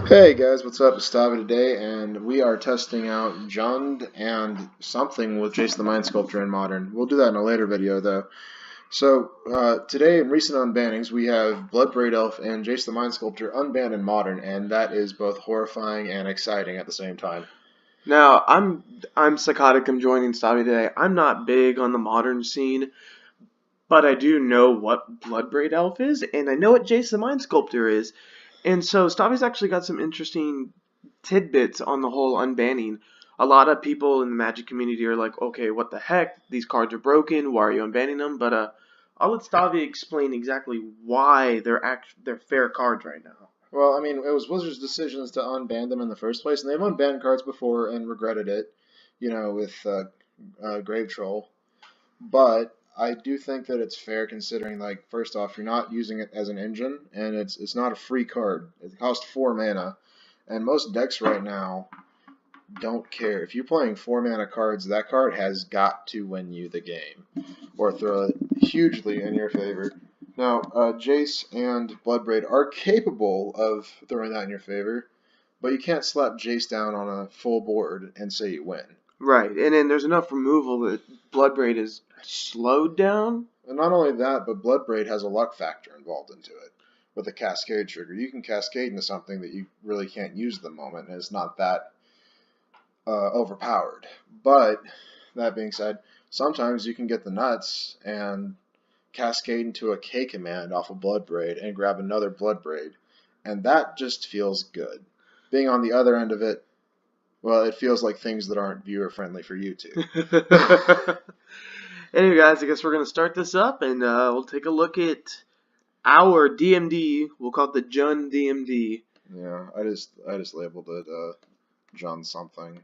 Hey guys, what's up? It's Tavi today, and we are testing out Jund and something with Jason the Mind Sculptor in Modern. We'll do that in a later video, though. So, today in recent unbannings, we have Bloodbraid Elf and Jason the Mind Sculptor unbanned in Modern, and that is both horrifying and exciting at the same time. Now, I'm psychotic. I'm joining Stabby today. I'm not big on the modern scene, but I do know what Bloodbraid Elf is, and I know what Jason the Mind Sculptor is. And so Stabby's actually got some interesting tidbits on the whole unbanning. A lot of people in the Magic community are like, okay, what the heck? These cards are broken. Why are you unbanning them? But I'll let Stabby explain exactly why they're fair cards right now. Well, I mean, it was Wizards' decisions to unban them in the first place, and they've unbanned cards before and regretted it, with Grave Troll. But I do think that it's fair considering, like, first off, you're not using it as an engine, and it's not a free card. It costs 4 mana, and most decks right now don't care. If you're playing 4 mana cards, that card has got to win you the game, or throw it hugely in your favor. Now, Jace and Bloodbraid are capable of throwing that in your favor, but you can't slap Jace down on a full board and say you win. Right, and then there's enough removal that Bloodbraid is slowed down. And not only that, but Bloodbraid has a luck factor involved into it with a cascade trigger. You can cascade into something that you really can't use at the moment, and it's not that overpowered. But that being said, sometimes you can get the nuts and cascade into a K command off of Bloodbraid and grab another Bloodbraid, and that just feels good. Being on the other end of it, well, it feels like things that aren't viewer friendly for YouTube. Anyway, guys, I guess we're gonna start this up, and we'll take a look at our DMD. We'll call it the Jund DMD. Yeah, I just labeled it Jund something.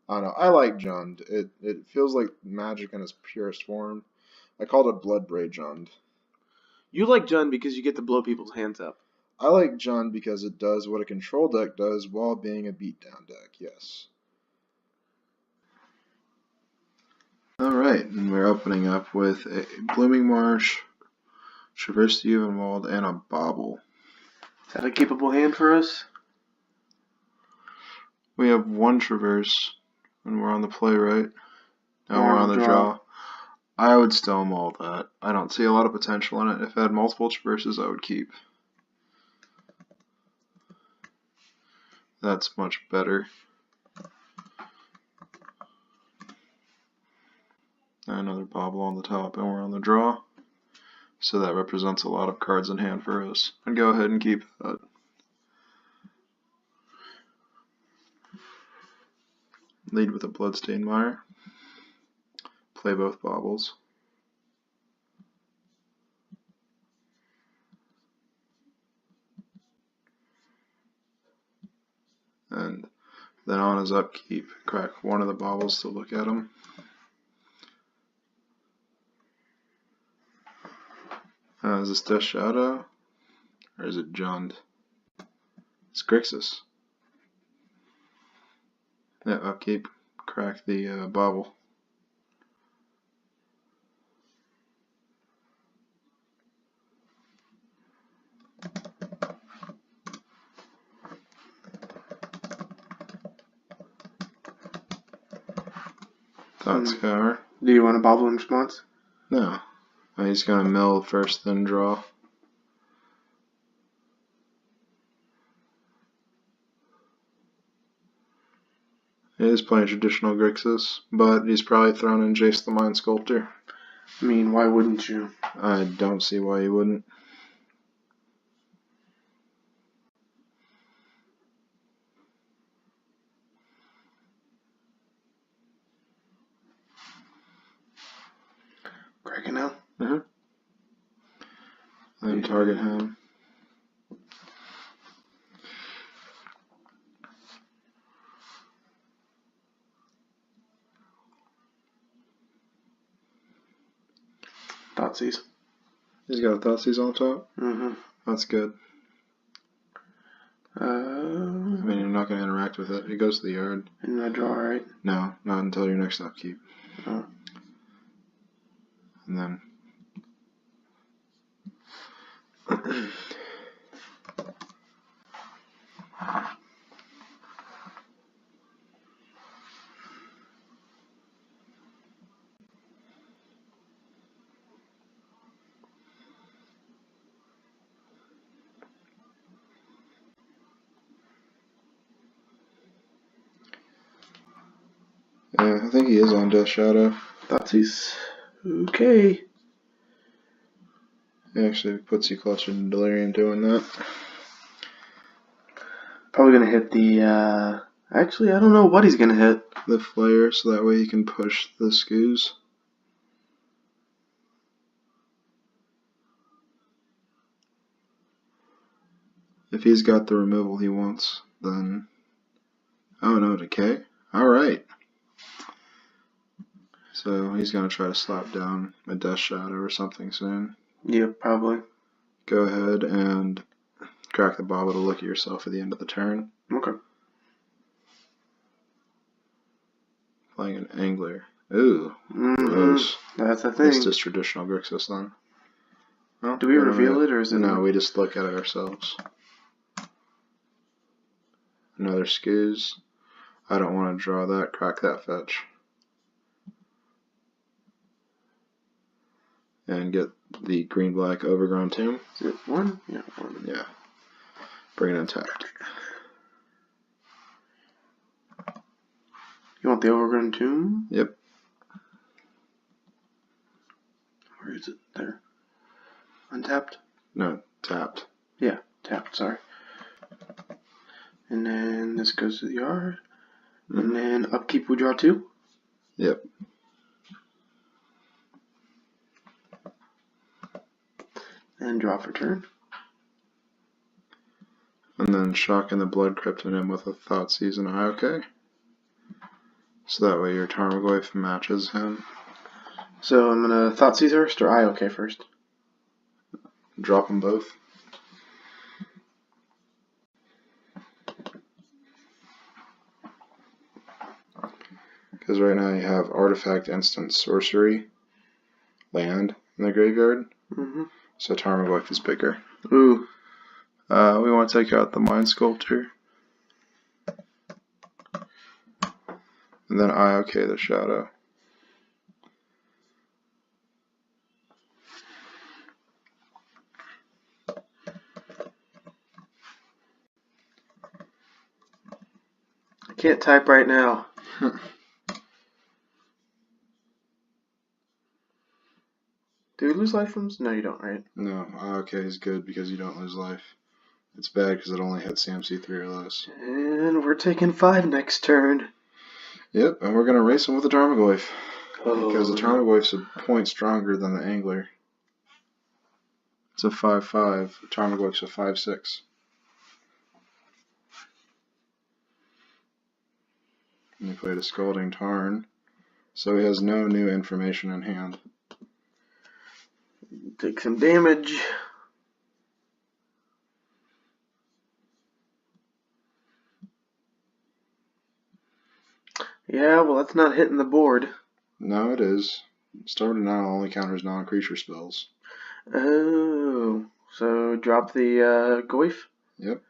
I don't know. I like Jund. It feels like magic in its purest form. I called it Bloodbraid Jund. You like Jund because you get to blow people's hands up. I like Jund because it does what a control deck does while being a beatdown deck, yes. Alright, and we're opening up with a Blooming Marsh, Traverse the Evenwald, and a Bauble. Is that a capable hand for us? We have one Traverse, and we're on the play, right? Now we're on the draw. I would stonewall that. I don't see a lot of potential in it. If I had multiple Traverses, I would keep. That's much better. Another Bauble on the top, and we're on the draw. So that represents a lot of cards in hand for us. I'd go ahead and keep that. Lead with a Bloodstained Mire. Play both Baubles. And then on his upkeep, crack one of the Baubles to look at him. Is this Death Shadow? Or is it Jund? It's Grixis. Yeah, upkeep, crack the Bauble. Thought Scour. Do you want a Bauble in response? No. He's going to mill first, then draw. He is playing traditional Grixis, but he's probably thrown in Jace the Mind Sculptor. I mean, why wouldn't you? I don't see why you wouldn't. Cracking out? Then target him. Thoughtseize. He's got a Thoughtseize on top? Mm-hmm. That's good. I mean, you're not going to interact with it. It goes to the yard. And I draw, right? No, not until your next upkeep. Oh. And then... I think he is on Death Shadow. Thoughtseize. Okay. It actually puts you closer to Delirium doing that. Probably gonna hit the, actually, I don't know what he's gonna hit. The Flare, so that way he can push the Scoos. If he's got the removal he wants, then... Oh no, Decay? Alright. So he's going to try to slap down a Death Shadow or something soon. Yeah, probably. Go ahead and crack the bauble to look at yourself at the end of the turn. Okay. Playing an Angler. Ooh, Mm-hmm. gross. That's the thing. It's just traditional Grixis then. Well, Do we reveal it or is it? No, we just look at it ourselves. Another Scoos. I don't want to draw that. Crack that fetch. And get the green-black Overgrown Tomb. Is it one? Yeah, one. Yeah. Bring it untapped. You want the Overgrown Tomb? Yep. Where is it? There. Untapped? No, tapped. Yeah, tapped, sorry. And then this goes to the yard. And then upkeep we draw 2? Yep. And draw for turn. And then shock in the Blood Cryptid in with a Thoughtseize and IOK. So that way your Tarmogoyf matches him. So I'm gonna Thoughtseize first or IOK first? Drop them both. Because right now you have Artifact, Instant, Sorcery, Land in the graveyard. Mm-hmm. So Tarmogoyf is bigger. Ooh. We want to take out the Mind Sculptor. And then IOK the Shadow. I can't type right now. Do we lose life from? No, you don't, right? No, IOK is good because you don't lose life. It's bad because it only hits CMC 3 or less. And we're taking 5 next turn. Yep, and we're going to race him with the Tarmogoyf. Oh, Because the Tarmogoyf's a point stronger than the Angler. It's a 5-5. Tarmogoyf's a 5-6. And he played a Scalding Tarn. So he has no new information in hand. Take some damage. Yeah, well, that's not hitting the board. No, it is. Star Denial only counters non-creature spells. Oh, so drop the Goyf? Yep.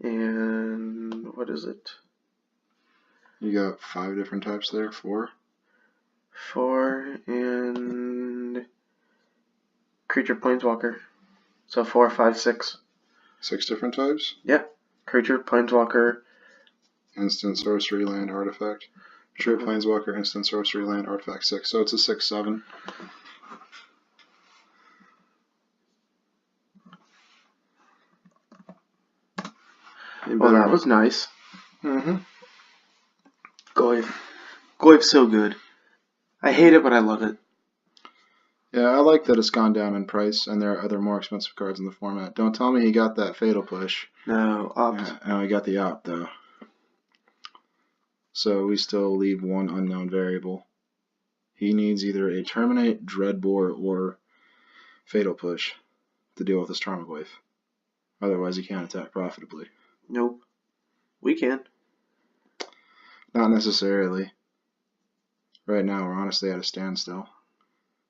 And what is it? You got 5 different types there, 4. 4 and creature planeswalker. So 4, 5, 6. 6 different types? Yeah. Creature, planeswalker. Instant, sorcery, land, artifact. True, planeswalker, instant, sorcery, land, artifact, 6. So it's a 6-7. Well, that was nice. Mm-hmm. Goyf. Goyf's so good. I hate it, but I love it. Yeah, I like that it's gone down in price, and there are other more expensive cards in the format. Don't tell me he got that Fatal Push. No, opt. Yeah, no, he got the opt, though. So we still leave one unknown variable. He needs either a Terminate, Dreadbore, or Fatal Push to deal with his Tarmogoyf. Otherwise, he can't attack profitably. Nope. We can. Not necessarily. Right now, we're honestly at a standstill.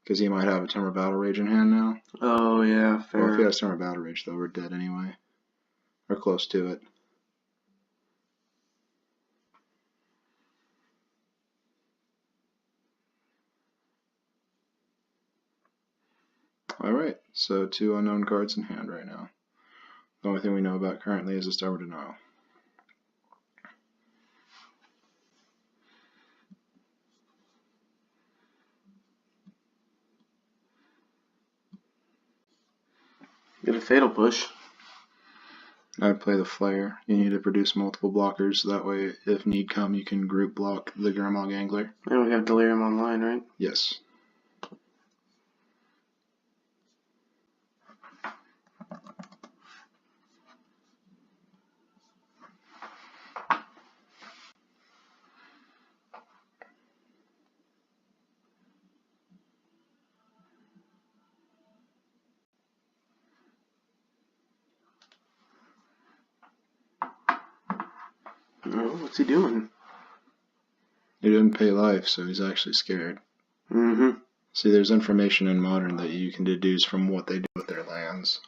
Because he might have a Timber Battle Rage in hand now. Oh, yeah, fair. Well, if he has Timber Battle Rage, though, we're dead anyway. Or close to it. Alright, so 2 unknown cards in hand right now. The only thing we know about currently is the Star Denial. Get a fatal push. I'd play the Flare. You need to produce multiple blockers, so that way, if need come, you can group block the Gurmag Angler. And we have Delirium online, right? Yes. Oh, what's he doing? He didn't pay life, so he's actually scared. Mm-hmm. See, there's information in Modern that you can deduce from what they do with their lands.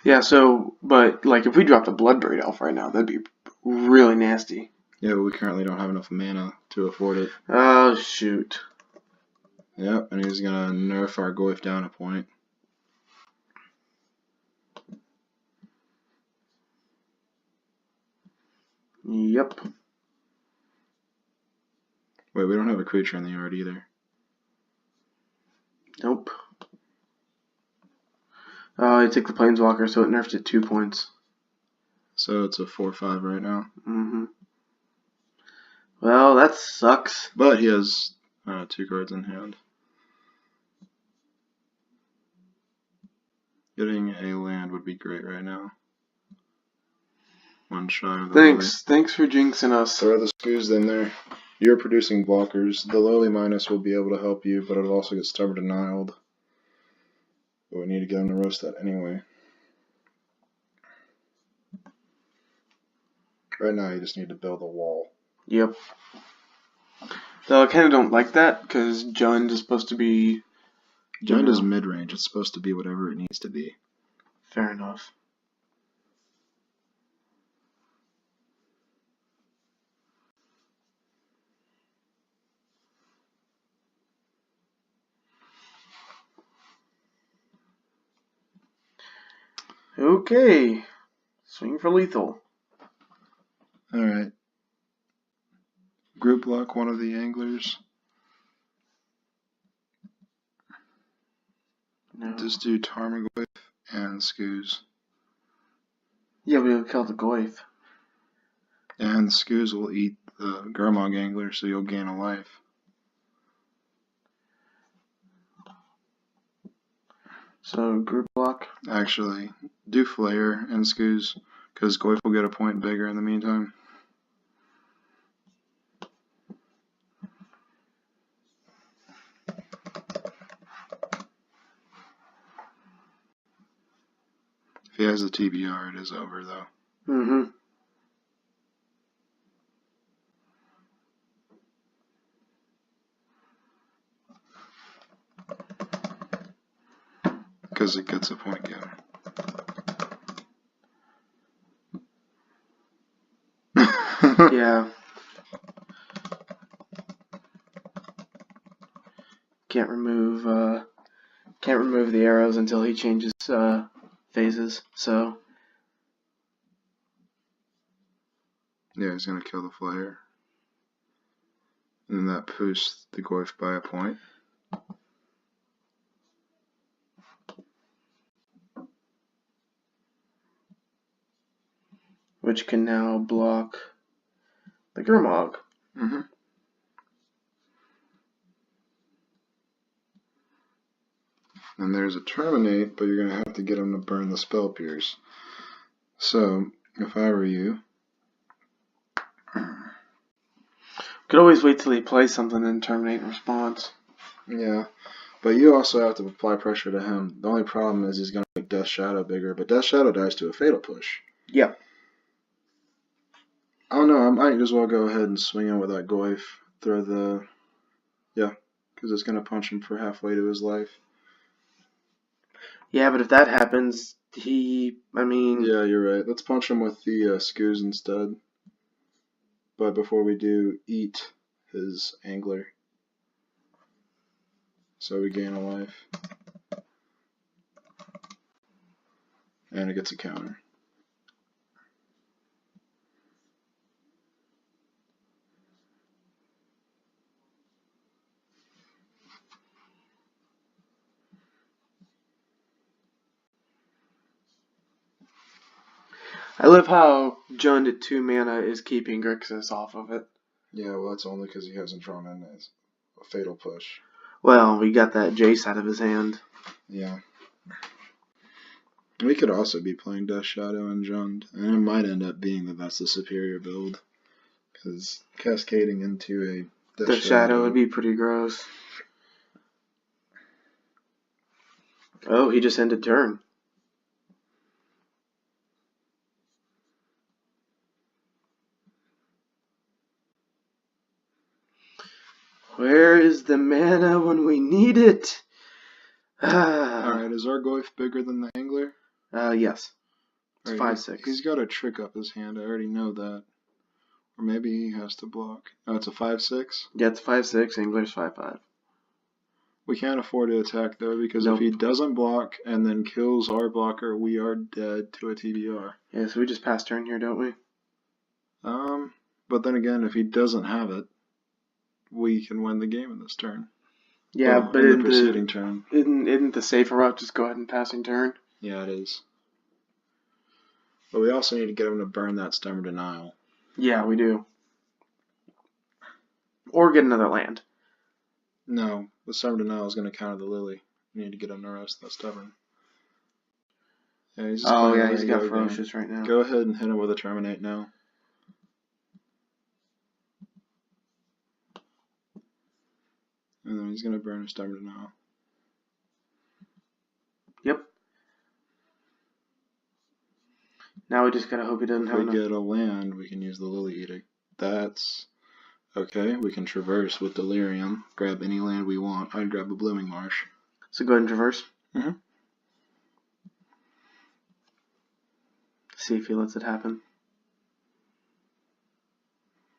Yeah, so, but, like, if we dropped a Bloodbraid Elf right now, that'd be really nasty. Yeah, but we currently don't have enough mana to afford it. Oh, shoot. Yep, and he's gonna nerf our Goyf down a point. Yep. Wait, we don't have a creature in the yard either. Nope. I take the Planeswalker, so it nerfed it 2 points. So it's a 4/5 right now. Mm-hmm. Well, that sucks. But he has 2 cards in hand. Getting a land would be great right now. One shy of the Thanks for jinxing us. Throw the Scoos in there. You're producing blockers. The Lowly Minus will be able to help you, but it'll also get Stubborn Denialed. But we need to get him to roast that anyway. Right now, you just need to build a wall. Yep. Though I kind of don't like that, because Jund is supposed to be... Jund is mid-range. It's supposed to be whatever it needs to be. Fair enough. Okay. Swing for lethal. Alright. Group block one of the anglers. No. Just do Tarmogoyf and Scoos. Yeah, we'll kill the Goyf. And Scoos will eat the Gurmag Angler, so you'll gain a life. So, group block. Actually, do Flare and Scoos, because Goyf will get a point bigger in the meantime. If he has a TBR, it is over, though. Mm-hmm. Because it gets a point given. Yeah. Can't remove the arrows until he changes phases, so... Yeah, he's going to kill the Flare. And then that pushes the Goyf by a point. Which can now block the Gurmag. Mm-hmm. And there's a Terminate, but you're going to have to get him to burn the Spell Pierce. So, if I were you... Could always wait till he plays something and terminate in response. Yeah, but you also have to apply pressure to him. The only problem is he's going to make Death Shadow bigger, but Death Shadow dies to a Fatal Push. Yep. I don't know, I might as well go ahead and swing in with that Goyf. Throw the... Yeah, because it's going to punch him for halfway to his life. Yeah, but if that happens, I mean... Yeah, you're right. Let's punch him with the Scoos instead. But before we do, eat his Angler. So we gain a life. And it gets a counter. I love how Jund at 2 mana is keeping Grixis off of it. Yeah, well, that's only because he hasn't drawn in a fatal push. Well, we got that Jace out of his hand. Yeah. We could also be playing Death Shadow and Jund, and it might end up being that that's the superior build, because cascading into a Death Shadow would be pretty gross. Oh, he just ended turn. Where is the mana when we need it? Alright, is Argoyf bigger than the Angler? Yes. It's Right, 5/6. He's got a trick up his hand, I already know that. Or maybe he has to block. Oh, it's a 5/6? Yeah, it's 5/6, English 5/5. We can't afford to attack though, because Nope. if he doesn't block and then kills our blocker, we are dead to a TBR. Yeah, so we just pass turn here, don't we? But then again, if he doesn't have it, we can win the game in this turn. Yeah, Well, but in the preceding turn. Isn't the safer route just go ahead and passing turn? Yeah, it is. But we also need to get him to burn that Stemmer Denial. Yeah, we do. Or get another land. No, the Stemmer Denial is going to counter the Lily. We need to get him to rest that Stubborn. Yeah, he's just He's got Ferocious right now. Go ahead and hit him with a Terminate now. And then he's going to burn a Stemmer Denial. Yep. Now we just gotta hope he doesn't have enough. If we get a land, we can use the Lily Edict. That's okay. We can traverse with Delirium. Grab any land we want. I'd grab a Blooming Marsh. So go ahead and traverse. Mm-hmm. See if he lets it happen.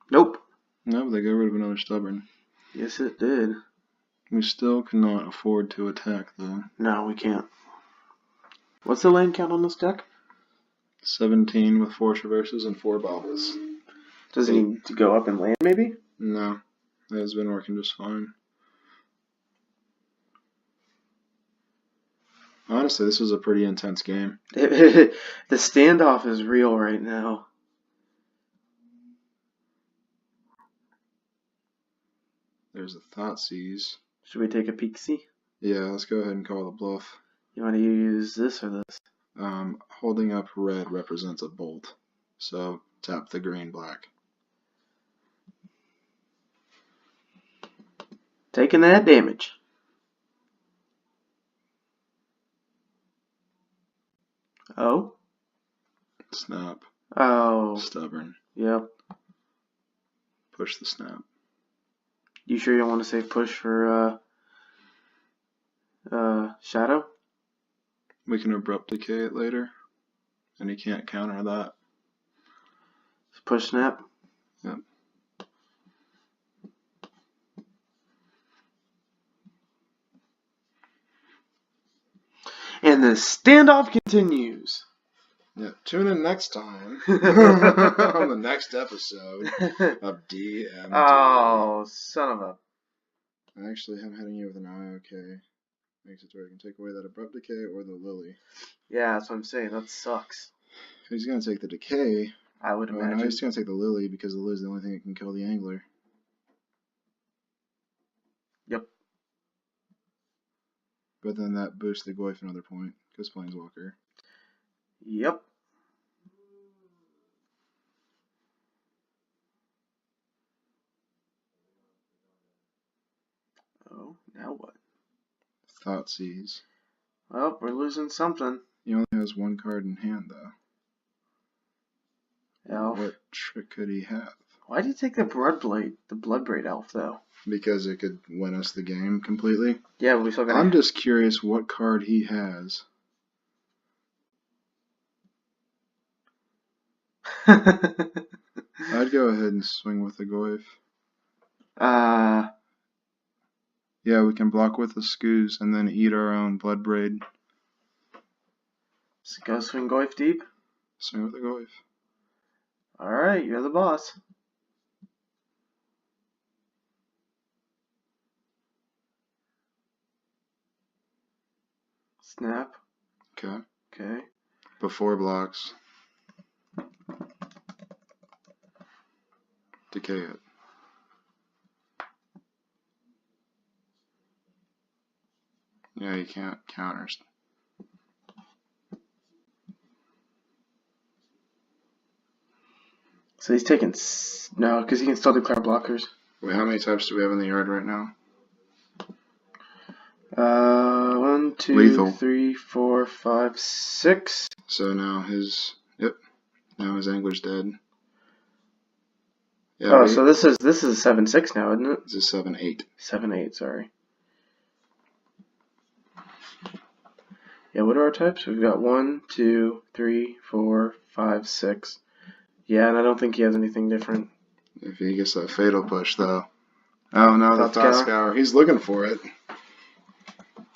Nope. No, but they got rid of another Stubborn. Yes, it did. We still cannot afford to attack, though. No, we can't. What's the land count on this deck? 17 with 4 traverses and 4 baubles. Does it need to go up and land, maybe? No, it has been working just fine. Honestly, this was a pretty intense game. The standoff is real right now. There's a Thoughtseize. Should we take a peek see? Yeah, let's go ahead and call the bluff. You want to use this or this? Holding up red represents a bolt. So tap the green black. Taking that damage. Oh? Snap. Oh. Stubborn. Yep. Push the snap. You sure you don't want to save push for Shadow? We can abrupt decay it later. And he can't counter that. Push snap? Yep. And the standoff continues. Yeah, tune in next time on the next episode of DMD. Oh, son of a... Actually, I'm hitting you with an IOK. Makes it to where I can take away that abrupt decay or the Lily. Yeah, that's what I'm saying. That sucks. He's going to take the decay. I would imagine. No, he's going to take the Lily because the Lily's the only thing that can kill the Angler. Yep. But then that boosts the Goyf another point because Planeswalker. Yep. Oh, now what? Thoughtseize. Well, we're losing something. He only has 1 card in hand, though. Elf. What trick could he have? Why did you take the Bloodbraid elf, though? Because it could win us the game completely. Yeah, but we still got. I'm just curious what card he has. I'd go ahead and swing with the Goyf. Yeah, we can block with the Scoos and then eat our own Bloodbraid. So go swing Goyf deep. Swing with the Goyf. Alright, you're the boss. Snap. Okay. Okay. Before blocks. decay it. Yeah, you can't counter. So he's taking no, because he can still declare blockers. Wait, how many types do we have in the yard right now? 1, 2, Lethal. 3, 4, 5, 6. So now his angler's dead. Yeah, Oh, so this is a 7-6 now, isn't it? This is 7-8. 7-8, sorry. Yeah, what are our types? We've got 1, 2, 3, 4, 5, 6. Yeah, and I don't think he has anything different. If he gets that fatal push, though. Oh no, the Thought Thought Scour. Scour. He's looking for it.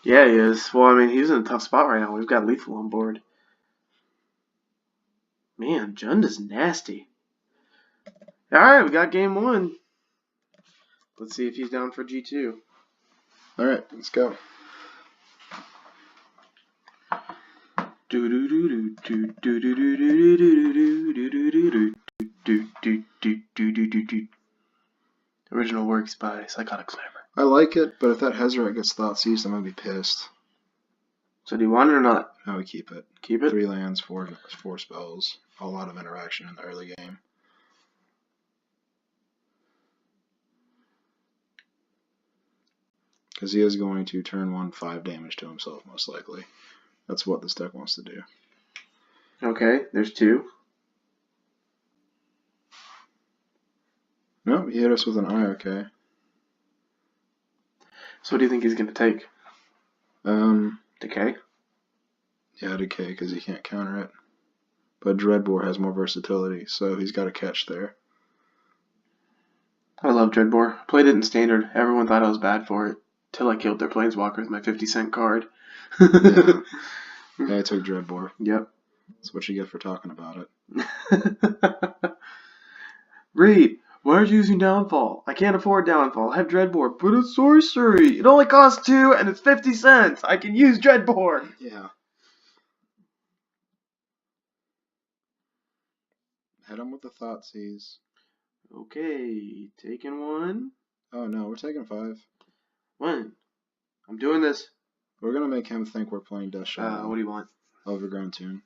Yeah, he is. Well, I mean, he's in a tough spot right now. We've got Lethal on board. Man, Junda's nasty. Alright, we got game 1. Let's see if he's down for G2. Alright, let's go. Original works by Psychotic Slammer. I like it, but if that Hezret gets Thought Seized, I'm gonna be pissed. So do you want it or not? No, we keep it. Keep it? 3 lands, 4 spells. A lot of interaction in the early game. Because he is going to turn 1 5 damage to himself, most likely. That's what this deck wants to do. Okay, there's 2. Nope, he hit us with an eye, okay. So what do you think he's going to take? Decay? Yeah, decay, because he can't counter it. But Dreadbore has more versatility, so he's got a catch there. I love Dreadbore. Played it in Standard. Everyone thought I was bad for it. Till I killed their Planeswalker with my 50-cent card. Yeah. I took Dreadbore. Yep. That's what you get for talking about it. Reed, why aren't you using Downfall? I can't afford Downfall. I have Dreadbore, but it's sorcery. It only costs 2 and it's 50 cents. I can use Dreadbore. Yeah. Hit him with the Thought Seize. Okay, taking 1. Oh no, we're taking 5. 1. I'm doing this. We're gonna make him think we're playing Death Shadow. What do you want? Overgrown Tune.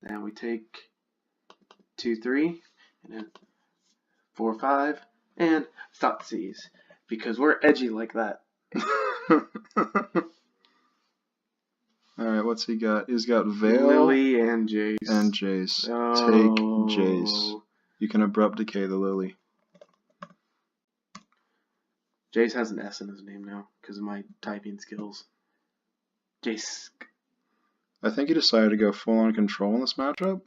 And we take 2, 3, and then 4, 5, and Thought Seize. Because we're edgy like that. Alright, what's he got? He's got Veil. Lily and Jace. And Jace. Oh. Take Jace. You can Abrupt Decay the Lily. Jace has an S in his name now because of my typing skills. Jace. I think he decided to go full on control in this matchup.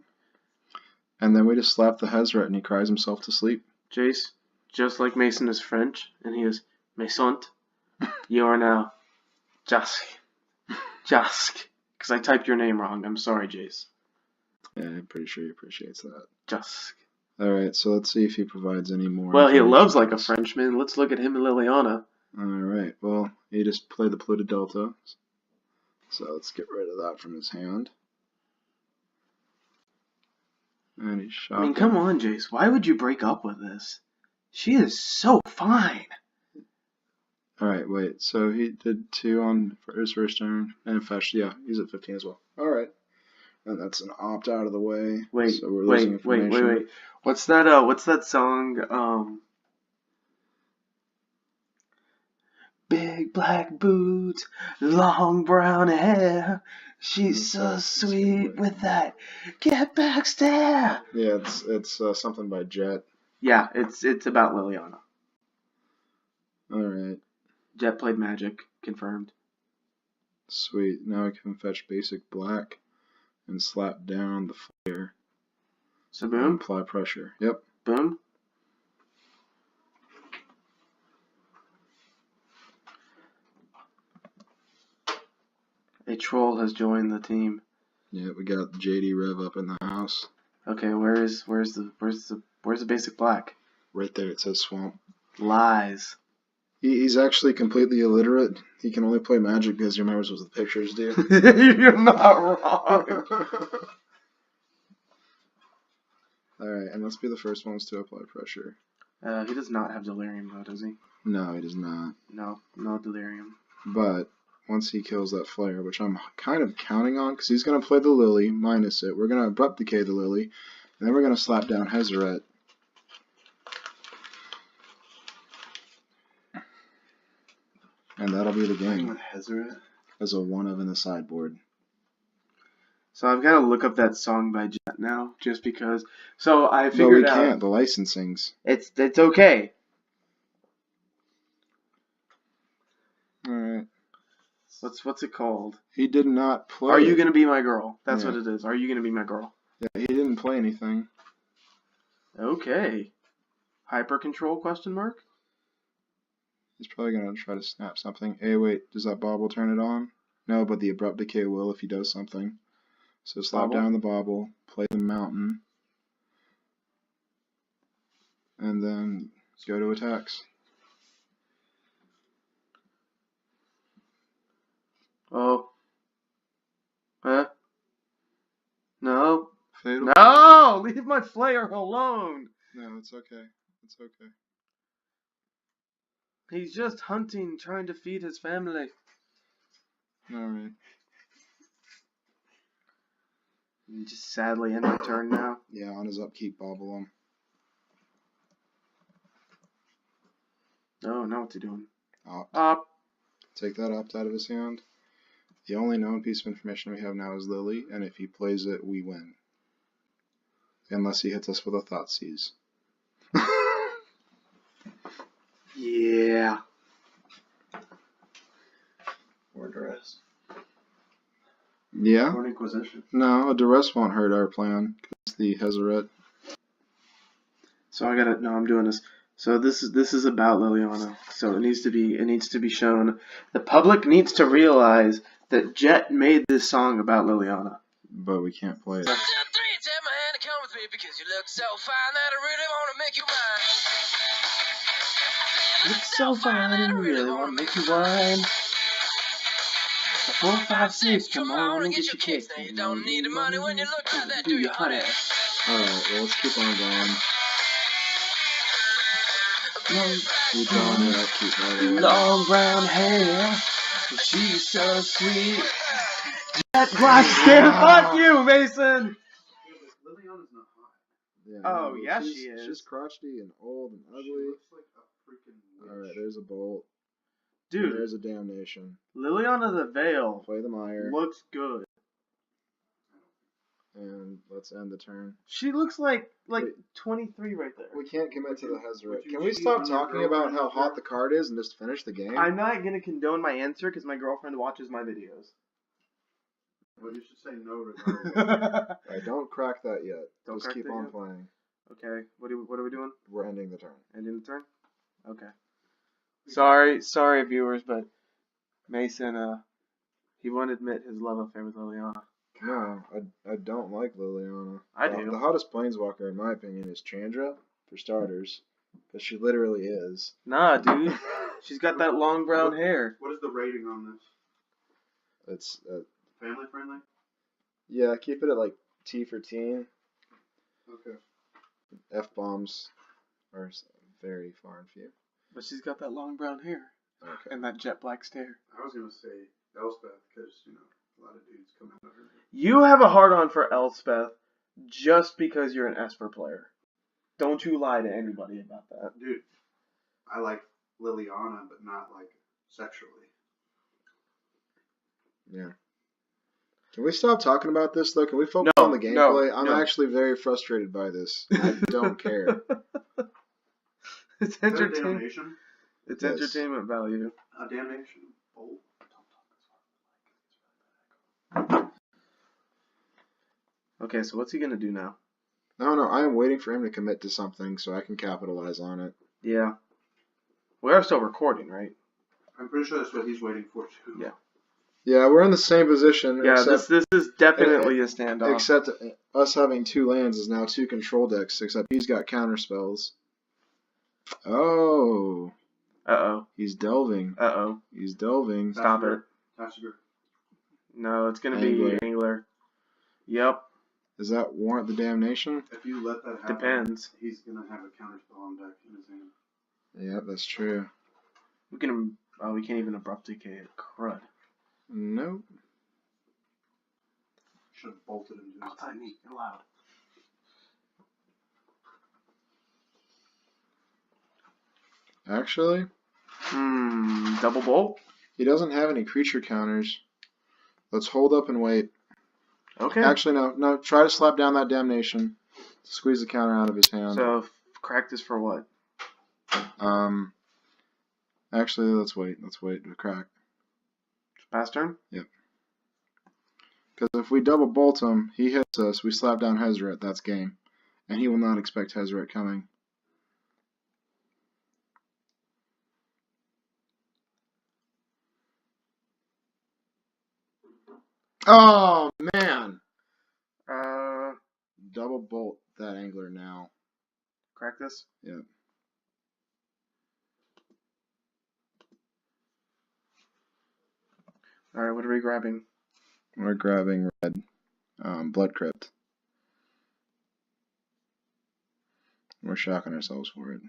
And then we just slap the Hezret and he cries himself to sleep. Jace, just like Mason is French, and he is Maisont, you are now Jask. Jask. Because I typed your name wrong. I'm sorry, Jace. Yeah, I'm pretty sure he appreciates that. Jask. Alright, so let's see if he provides any more. Well, he loves like a Frenchman. Let's look at him and Liliana. Alright, well, he just played the Polluted Delta. So let's get rid of that from his hand. And he's shot. I mean, come on, Jace. Why would you break up with this? She is so fine. Alright, wait. So he did 2 on his first turn. And fetched, yeah, he's at 15 as well. Alright. And that's an opt out of the way. Wait, so we're losing information. wait. What's that song? Big black boots, long brown hair. She's so sweet with that get back stare. Yeah, it's something by Jet. Yeah, it's about Liliana. Alright. Jet played Magic, confirmed. Sweet. Now I can fetch basic black and slap down the flare. So boom. Apply pressure. Yep. Boom. A troll has joined the team. Yeah, we got JD Rev up in the house. Okay, where's the basic black? Right there, it says Swamp. Lies. He's actually completely illiterate. He can only play Magic because he remembers what the pictures do. You're not wrong. Alright, and let's be the first ones to apply pressure. He does not have delirium though, does he? No, he does not. No, no delirium. But once he kills that flare, which I'm kind of counting on, because he's going to play the Lily, minus it. We're going to Abrupt Decay the Lily, and then we're going to slap down Hezret. And that'll be the game. With Hezret? As a 1-of in the sideboard. So I've got to look up that song by Jet now, just because. So I figured out. No, we can't. The licensing's. It's okay. Alright. What's it called? He did not play. Are You Gonna Be My Girl? That's what it is. Are You Gonna Be My Girl? Yeah, he didn't play anything. Okay. Hyper control question mark? He's probably gonna try to snap something. Hey, wait, does that bauble turn it on? No, but the Abrupt Decay will if he does something. So slap down the bauble, play the mountain, and then go to attacks. Oh. Huh? No. Fatal. No! Leave my flare alone! No, it's okay. It's okay. He's just hunting, trying to feed his family. Alright. Just sadly end my turn now. Yeah, on his upkeep, bauble him. Oh, now what's he doing? Opt. Up. Take that opt out of his hand. The only known piece of information we have now is Lily, and if he plays it, we win. Unless he hits us with a Thoughtseize. Yeah. Or duress. Yeah? Or Inquisition. No, a duress won't hurt our plan, because the Hezret. So I'm doing this. So this is about Liliana. So it needs to be shown. The public needs to realize that Jet made this song about Liliana. But we can't play it. Look so fine and really want to make you wine. 4, 5, 6, come on and get your kick. You don't need the money when you look like that, do you, honey? Alright, well, let's keep on going. Keep going and keep going. Long brown hair, she's so sweet. Jet Black Stare, fuck you, Mason! Liliana's not hot. Yeah, Oh, no, yeah, she is. She's crotchety and old and ugly. She looks like a freaking witch. Alright, there's a bolt. Dude, There's a damnation. Liliana the Veil Play the mire. looks good. And let's end the turn. She looks like Wait. 23 right there. We can't commit to the Hezret. you Can we cheat stop on your talking about girlfriend how with hot her? the card is and just finish the game? I'm not going to condone my answer because my girlfriend watches my videos. Well, you should say no to Alright, don't crack that yet. Don't Just crack keep that on yet? playing. Okay, what are we doing? We're ending the turn. Ending the turn? Okay. Sorry viewers, but Mason, he won't admit his love affair with Liliana. No, I don't like Liliana. I do. The hottest planeswalker, in my opinion, is Chandra, for starters. Because she literally is. Nah, dude. She's got that long brown hair. What is the rating on this? It's, Family friendly? yeah, keep it at like T for teen. Okay. F-bombs are very far and few. But she's got that long brown hair. Okay. And that jet black stare. I was going to say Elspeth because, a lot of dudes come out of her. You have a hard on for Elspeth just because you're an Esper player. Don't you lie to anybody about that. Dude, I like Liliana, but not like sexually. Yeah. Can we stop talking about this, though? Can we focus No, on the gameplay? I'm actually very frustrated by this. I don't care. It's Is that a entertainment. damnation? It's Yes. entertainment value. A damnation? Oh. Okay, so what's he gonna do now? No, I am waiting for him to commit to something so I can capitalize on it. Yeah. We are still recording, right? I'm pretty sure that's what he's waiting for, too. Yeah. Yeah, we're in the same position. Yeah, except, this is definitely a standoff. except us having 2 lands is now 2 control decks, except he's got counter spells. Oh. Uh-oh. He's delving. Uh-oh. He's delving. Stop it. Tassiger. No, it's gonna be Angler. Yep. Does that warrant the damnation? If you let that happen, Depends. he's gonna have a counterspell on deck in his hand. Yep, that's true. We can. Oh, we can't even abrupt decay it. Crud. Nope. Should have bolted him to his Outside me. Loud. Actually, Double bolt. he doesn't have any creature counters. Let's hold up and wait. Okay. Actually, no. Try to slap down that damnation. Squeeze the counter out of his hand. So crack this for what? Actually, let's wait. Let's wait to crack. Pass turn. Yep. Because if we double bolt him, he hits us. We slap down Hezret. That's game, and he will not expect Hezret coming. Oh man! Double bolt that angler now. Crack this. Yep. All right. What are we grabbing? We're grabbing red. Blood Crypt. We're shocking ourselves for it.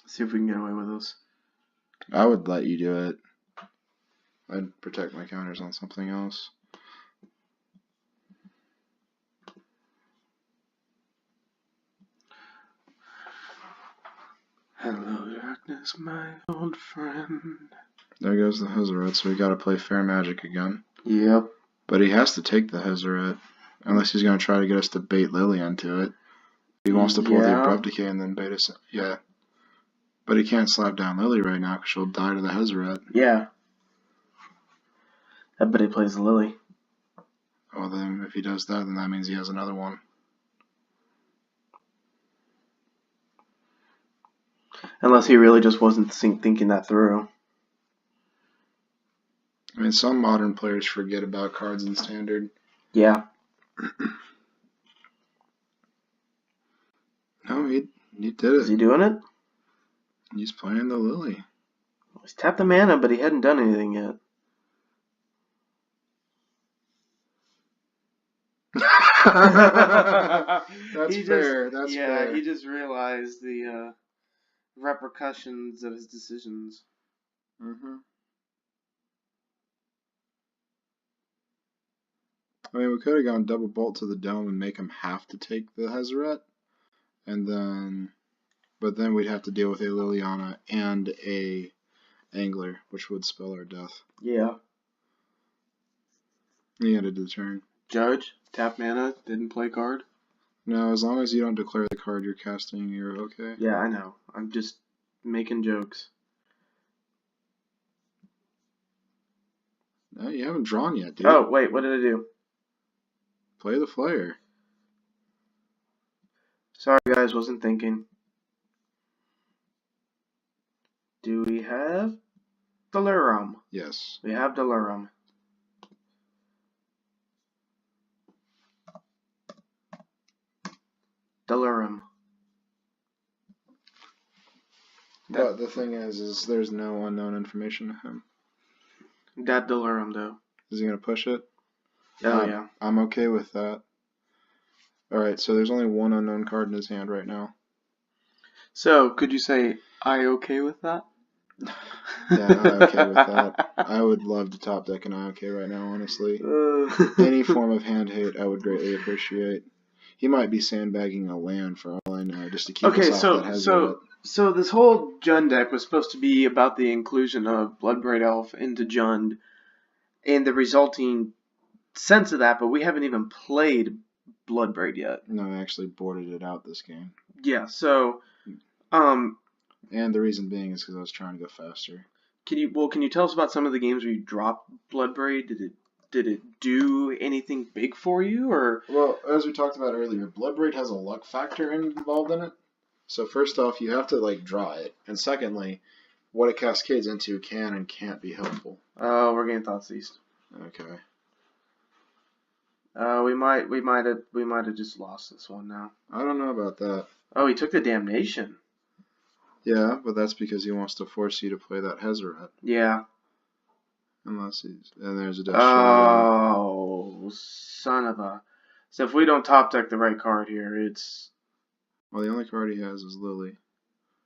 See if we can get away with this. I would let you do it. I'd protect my counters on something else. Hello, darkness, my old friend. There goes the Hezret, so we gotta play Fair Magic again. Yep. But he has to take the Hezret, unless he's gonna try to get us to bait Lily into it. He wants to pull the Abrupt Decay and then bait us. Yeah. But he can't slap down Lily right now because she'll die to the Hezret. Yeah. I bet he plays Lily. Oh, then if he does that, then that means he has another one. Unless he really just wasn't thinking that through. I mean, some modern players forget about cards in Standard. Yeah. No, he did Is it. he doing it? He's playing the Lily. He's tapped the mana, but he hadn't done anything yet. That's fair. That's fair. Yeah, he just realized the repercussions of his decisions. Mm-hmm. I mean, we could have gone double bolt to the dome and make him have to take the Hezret, but then we'd have to deal with a Liliana and a Angler, which would spell our death. Yeah. He ended the turn. Judge, tap mana, didn't play card. No, as long as you don't declare the card you're casting, you're okay. Yeah, I know. I'm just making jokes. No, you haven't drawn yet, dude. Oh, wait, what did I do? Play the Flare. Sorry, guys, wasn't thinking. Do we have Delirium? Yes. We have Delirium. Delirium. But the thing is there's no unknown information to him. That Delirium, though. Is he going to push it? Oh, yeah. I'm okay with that. Alright, so there's only one unknown card in his hand right now. So, could you say, I okay with that? Yeah, I'm okay with that. I would love to top deck an IOK right now, honestly. Any form of hand hate I would greatly appreciate. He might be sandbagging a land for all I know, just to keep us off that Hezret. So this whole Jund deck was supposed to be about the inclusion of Bloodbraid Elf into Jund and the resulting sense of that, but we haven't even played Bloodbraid yet. No, I actually boarded it out this game. Yeah, so and the reason being is because I was trying to go faster. Can you tell us about some of the games where you dropped Bloodbraid? Did it do anything big for you, or? Well, as we talked about earlier, Bloodbraid has a luck factor involved in it. So first off, you have to draw it, and secondly, what it cascades into can and can't be helpful. Oh, we're getting Thoughtseized. Okay. We might have just lost this one now. I don't know about that. Oh, he took the Damnation. Yeah, but that's because he wants to force you to play that Hezret. Yeah. Unless he's... And there's a Death Shadow. Oh, son of a... So if we don't top deck the right card here, it's... Well, the only card he has is Lily.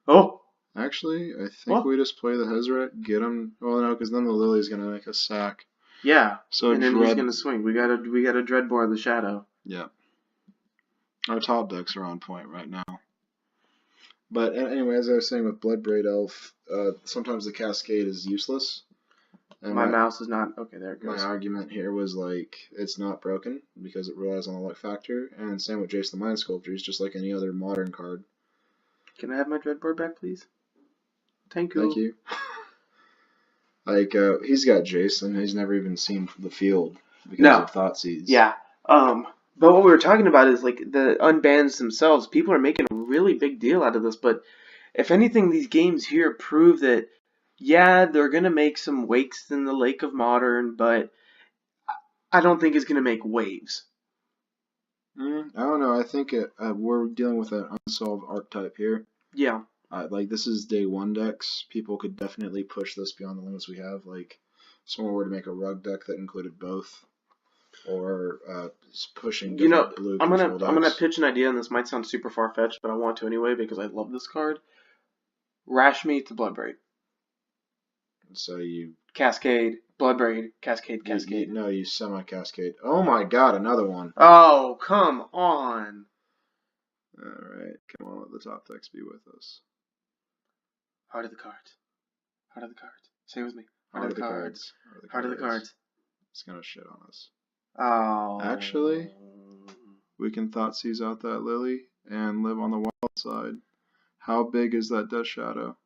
Oh! Actually, I think What? we just play the Hezret, get him... Well, no, because then the Lily's going to make a sack. Yeah. So and then Dread... he's gonna swing. We got a Dreadbore of the Shadow. Yeah. Our top decks are on point right now. But anyway, as I was saying with Bloodbraid Elf, sometimes the Cascade is useless. And My mouse is not... Okay, there it my goes. argument here was like, it's not broken because it relies on the luck factor. And same with Jace the Mind Sculptor, he's just like any other modern card. Can I have my Dreadbore back, please? Thank you. Thank you. Like, he's got Jason, he's never even seen the field because of Thoughtseize. Yeah. But what we were talking about is like the unbans themselves. People are making a really big deal out of this, but if anything, these games here prove that, yeah, they're gonna make some wakes in the Lake of Modern, but I don't think it's gonna make waves. I don't know, I think we're dealing with an unsolved archetype here. Yeah. Like, this is day one decks. People could definitely push this beyond the limits we have. Like, someone were to make a rug deck that included both, or pushing different blue control decks. I'm gonna pitch an idea, and this might sound super far fetched, but I want to anyway because I love this card. Rashmi to Bloodbraid. So you Cascade, Bloodbraid, Cascade, Cascade. No, you semi-cascade. Oh my god, another one. Oh, come on. Alright, come on, let the top decks be with us. Heart of the cards. Heart of the cards. Say it with me. Heart of the cards. Heart of the cards. It's gonna shit on us. Oh. Actually, we can Thoughtseize out that Lily and live on the wild side. How big is that Death Shadow?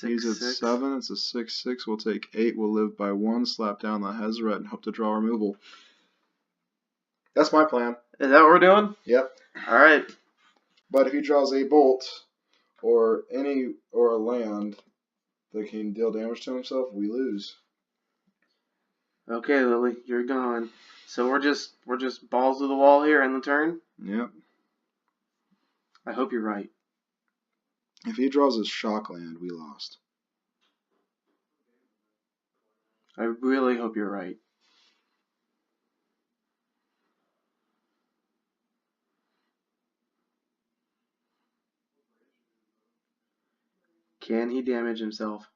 He's at 7, it's a 6/6. We'll take 8, we'll live by 1, slap down the Hezret, and hope to draw removal. That's my plan. Is that what we're doing? Yep. Alright. But if he draws a bolt, or a land that can deal damage to himself, we lose. Okay, Lily, you're gone. So we're just balls to the wall here in the turn? Yep. I hope you're right. If he draws his shock land, we lost. I really hope you're right. Can he damage himself?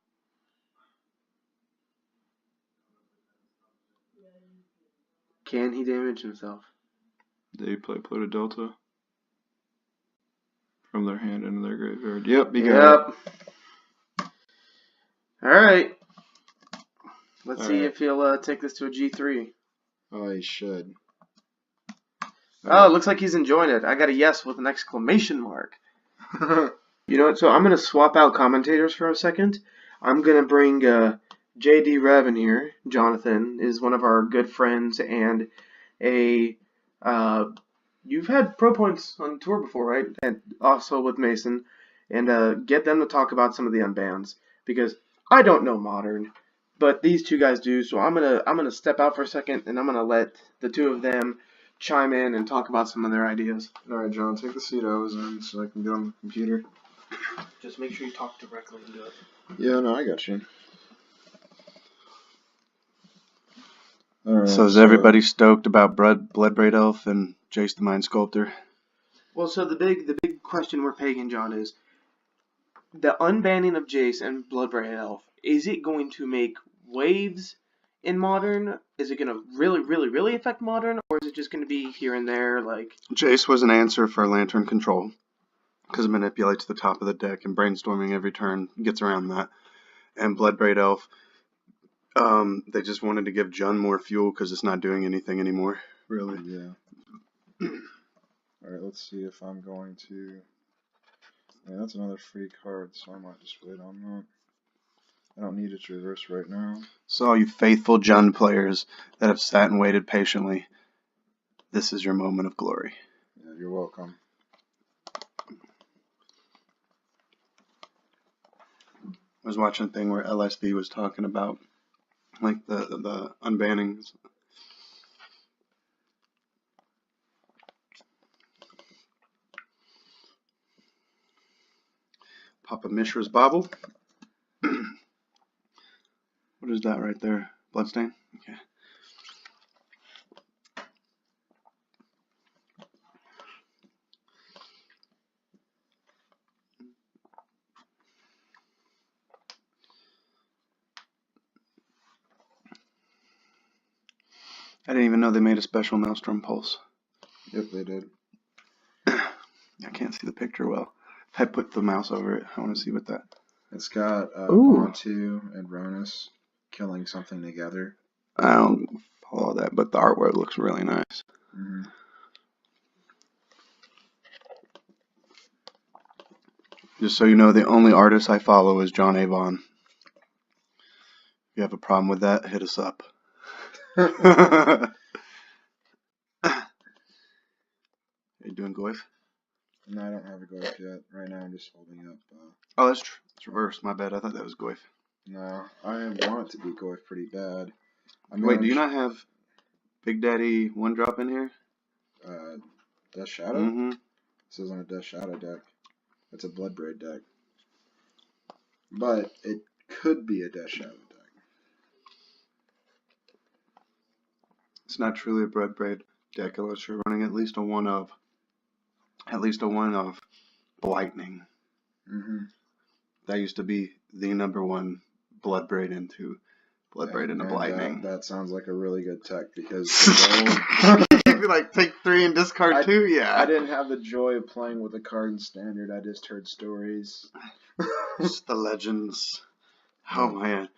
Can he damage himself? They play Pluto Delta from their hand into their graveyard. Yep, he got it. Alright. Let's see Alright. if he'll take this to a G3. Oh, he should. Oh, it looks like he's enjoying it. I got a yes with an exclamation mark. You know what? So I'm going to swap out commentators for a second. I'm going to bring J.D. Revan here. Jonathan is one of our good friends and you've had Pro Points on tour before, right? And also with Mason. And get them to talk about some of the unbans. Because I don't know Modern, but these two guys do. So I'm gonna step out for a second and I'm gonna let the two of them chime in and talk about some of their ideas. Alright, John, take the seat I was in so I can get on the computer. Just make sure you talk directly into it. Yeah, no, I got you. Alright, So is everybody stoked about Bloodbraid Elf and Jace the Mind Sculptor? Well, so the big question we're pegging, John, is the unbanning of Jace and Bloodbraid Elf. Is it going to make waves in Modern? Is it going to really affect Modern, or is it just going to be here and there? Like Jace was an answer for Lantern Control because it manipulates the top of the deck, and brainstorming every turn gets around that. And Bloodbraid Elf, they just wanted to give Jun more fuel because it's not doing anything anymore, really. Yeah. Alright, let's see if I'm going to... Yeah, that's another free card, so I might just wait on that. I don't need it to reverse right now. So all you faithful Jun players that have sat and waited patiently, this is your moment of glory. Yeah, you're welcome. I was watching a thing where LSD was talking about like the unbannings. Papa Mishra's Bobble. What is that right there? Bloodstain? Okay. I didn't even know they made a special Maelstrom Pulse. Yep, they did. I can't see the picture well. I put the mouse over it. I want to see what that. It's got Ooh. Bontu and Ronus killing something together. I don't follow that, but the artwork looks really nice. Mm-hmm. Just so you know, the only artist I follow is John Avon. If you have a problem with that, hit us up. Are you doing Goyf? No, I don't have a Goyf yet. Right now I'm just holding up. Oh, that's true. It's reversed. My bad. I thought that was Goyf. No, I want it to be Goyf pretty bad. I mean, Wait, do you not have Big Daddy 1-drop in here? Death Shadow? Mm-hmm. This isn't a Death Shadow deck. It's a Bloodbraid deck. But it could be a Death Shadow deck. It's not truly a Bloodbraid deck unless you're running at least a one of Blightning. Mm-hmm. That used to be the #1 Bloodbraid into Bloodbraid into Blightning. That sounds like a really good tech because You'd be like, take 3 and discard 2? Yeah. I didn't have the joy of playing with a card in Standard. I just heard stories. Just the legends. Oh, man.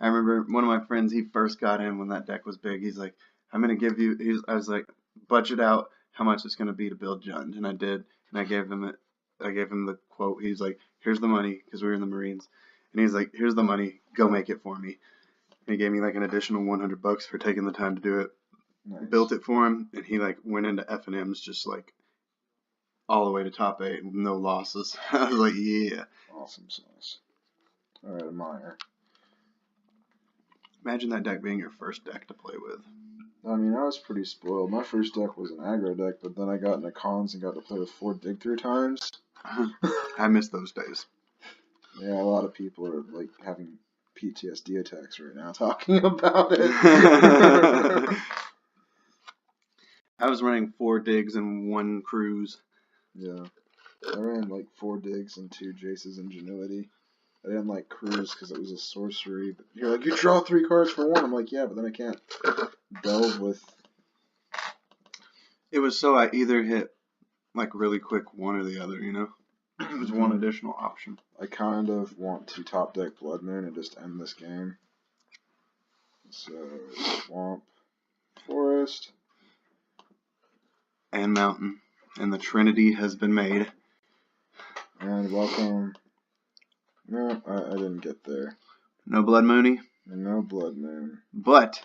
I remember one of my friends, he first got in when that deck was big. He's like, I'm going to give you, I was like, budget out how much it's going to be to build Jund. And I did. And I gave him the quote. He's like, here's the money, because we were in the Marines. And he's like, here's the money. Go make it for me. And he gave me like an additional $100 for taking the time to do it. Nice. Built it for him, and he like went into F&Ms just like all the way to top 8 with no losses. I was like, yeah. Awesome sauce. Alright, admire. Imagine that deck being your first deck to play with. I mean, I was pretty spoiled. My first deck was an aggro deck, but then I got into cons and got to play with 4 dig through times. I miss those days. Yeah, a lot of people are like having PTSD attacks right now talking about it. I was running 4 digs and 1 cruise. Yeah. I ran like 4 digs and 2 Jace's Ingenuity. I didn't like cruise because it was a sorcery. But you're like, you draw 3 cards for 1. I'm like, yeah, but then I can't delve with. It was so I either hit like really quick one or the other, you know? It was one additional option. I kind of want to top deck Blood Moon and just end this game. So, Swamp, Forest, and Mountain. And the Trinity has been made. and welcome. No, I didn't get there. No Blood Moony? And no Blood Moon. But